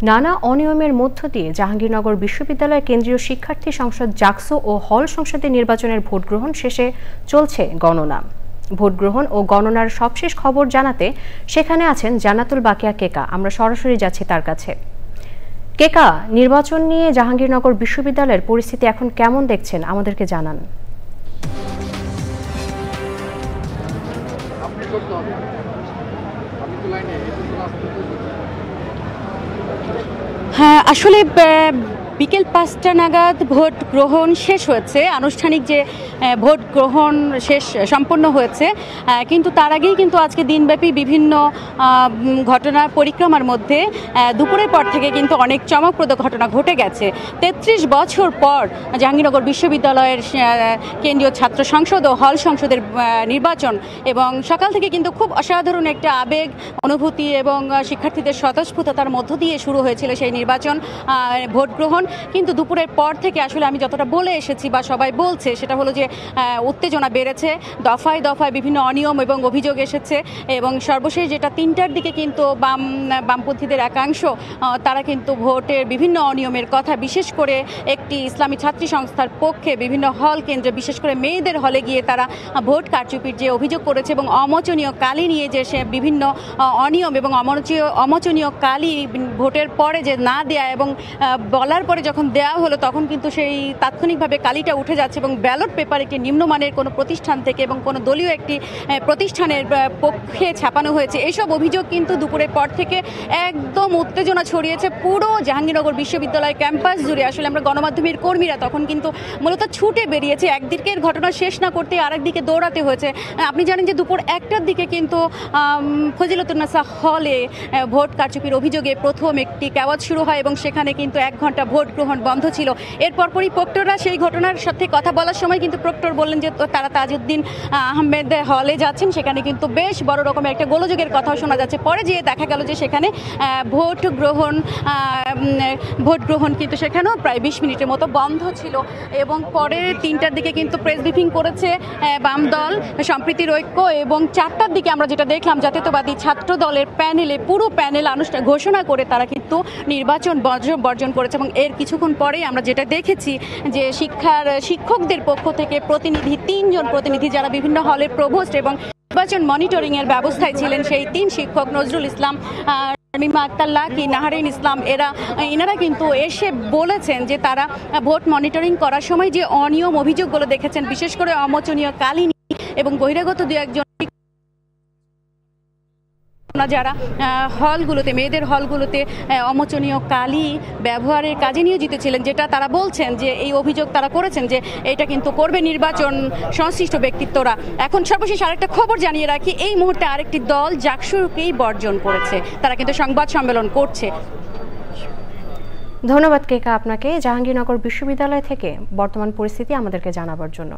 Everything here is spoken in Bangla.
নানা অনিয়মের মধ্য দিয়ে জাহাঙ্গীরনগর বিশ্ববিদ্যালয়ের কেন্দ্রীয় শিক্ষার্থী সংসদ জাকসু ও হল সংসদে নির্বাচনের ভোট গ্রহণ শেষে চলছে গণনা। ভোট গ্রহণ ও গণনার সবশেষ খবর জানাতে সেখানে আছেন জান্নাতুল বাকিয়া কেকা। আমরা সরাসরি যাচ্ছি তার কাছে। কেকা, নির্বাচন নিয়ে জাহাঙ্গীরনগর বিশ্ববিদ্যালয়ের পরিস্থিতি এখন কেমন দেখছেন আমাদেরকে জানান। হ্যাঁ, আসলে বিকেল ৫টা নাগাদ ভোট গ্রহণ শেষ হয়েছে। আনুষ্ঠানিক যে ভোট গ্রহণ সম্পন্ন হয়েছে, কিন্তু তার আগেই কিন্তু আজকে দিনব্যাপী বিভিন্ন ঘটনার পরিক্রমার মধ্যে দুপুরের পর থেকে কিন্তু অনেক চমকপ্রদ ঘটনা ঘটে গেছে। ৩৩ বছর পর জাহাঙ্গীরনগর বিশ্ববিদ্যালয়ের কেন্দ্রীয় ছাত্র সংসদ ও হল সংসদের নির্বাচন, এবং সকাল থেকে কিন্তু খুব অসাধারণ একটা আবেগ, অনুভূতি এবং শিক্ষার্থীদের স্বতঃস্ফূর্ততার মধ্য দিয়ে শুরু হয়েছিল সেই নির্বাচন, ভোট গ্রহণ। কিন্তু দুপুরের পর থেকে আসলে আমি যতটা বলে এসেছি বা সবাই বলছে, সেটা হলো যে উত্তেজনা বেড়েছে, দফায় দফায় বিভিন্ন অনিয়ম এবং অভিযোগ এসেছে, এবং সর্বশেষ যেটা ৩টার দিকে কিন্তু বামপন্থীদের একাংশ তারা কিন্তু ভোটের বিভিন্ন অনিয়মের কথা, বিশেষ করে একটি ইসলামী ছাত্রী সংস্থার পক্ষে বিভিন্ন হল কেন্দ্রে, বিশেষ করে মেয়েদের হলে গিয়ে তারা ভোট কারচুপির যে অভিযোগ করেছে এবং অমোচনীয় কালি নিয়ে যে সে বিভিন্ন অনিয়ম এবং অমোচনীয় কালি ভোটের পরে যে না দেয়া এবং বলার পরে যখন দেওয়া হলো তখন কিন্তু সেই তাৎক্ষণিকভাবে কালিটা উঠে যাচ্ছে, এবং ব্যালট পেপার একটি নিম্নমানের কোনো প্রতিষ্ঠান থেকে এবং কোনো দলীয় একটি প্রতিষ্ঠানের পক্ষে ছাপানো হয়েছে। এইসব অভিযোগ কিন্তু দুপুরের পর থেকে একদম উত্তেজনা ছড়িয়েছে পুরো জাহাঙ্গীরনগর বিশ্ববিদ্যালয় ক্যাম্পাস জুড়ে। আসলে আমরা গণমাধ্যমের কর্মীরা তখন কিন্তু মূলত ছুটে বেরিয়েছি, একদিকের ঘটনা শেষ না করতে আরেকদিকে দৌড়াতে হয়েছে। আপনি জানেন যে দুপুর 1টার দিকে কিন্তু ফজিলতুন্নেসা হলে ভোট কারচুপির অভিযোগে প্রথম একটি ক্যাওয়াজ শুরু হয়, এবং সেখানে কিন্তু 1 ঘন্টা ভোট গ্রহণ বন্ধ ছিল। এরপরই প্রক্টররা সেই ঘটনার সাথে কথা বলার সময় কিন্তু প্রক্টর বললেন যে তারা তাজউদ্দিন আহমেদ হলে যাচ্ছেন, সেখানে কিন্তু বেশ বড় রকমের একটা গোলযোগের কথাও শোনা যাচ্ছে। পরে যেয়ে দেখা গেল যে সেখানে ভোট গ্রহণ কিন্তু সেখানেও প্রায় 20 মিনিটের মতো বন্ধ ছিল, এবং পরে 3টার দিকে কিন্তু প্রেস ব্রিফিং করেছে বাম দল সম্প্রীতির ঐক্য, এবং 4টার দিকে আমরা যেটা দেখলাম জাতীয়তাবাদী ছাত্র দলের পুরো প্যানেল আনুষ্ঠানিক ঘোষণা করে তারা কিন্তু নির্বাচন বর্জন করেছে। এবং এর কিছুক্ষণ পরেই আমরা যেটা দেখেছি যে শিক্ষকদের পক্ষ থেকে প্রতিনিধি 3 জন প্রতিনিধি, যারা বিভিন্ন হলের প্রভোস্ট এবং নির্বাচন মনিটরিং এর ব্যবস্থায় ছিলেন, সেই 3 শিক্ষক নজরুল ইসলাম, শামিমা আক্তার লাকি, নাহারিন ইসলাম, এনারা কিন্তু এসে বলেছেন যে তারা ভোট মনিটরিং করার সময় যে অনিয়ম অভিযোগগুলো দেখেছেন, বিশেষ করে অমোচনীয় কালি এবং বহিরাগত 2-1 যারা হলগুলোতে, মেয়েদের হলগুলোতে অমোচনীয় কালি ব্যবহারের কাজে নিয়োজিত ছিলেন, যেটা তারা বলছেন যে এই অভিযোগ তারা করেছেন যে এটা কিন্তু করবে নির্বাচন সংশ্লিষ্ট ব্যক্তিত্বরা। এখন সর্বশেষ আরেকটা খবর জানিয়ে রাখি, এই মুহূর্তে আরেকটি দল জাকসুকেই বর্জন করেছে, তারা কিন্তু সংবাদ সম্মেলন করছে। ধন্যবাদ কেকা আপনাকে জাহাঙ্গীরনগর বিশ্ববিদ্যালয় থেকে বর্তমান পরিস্থিতি আমাদেরকে জানাবার জন্য।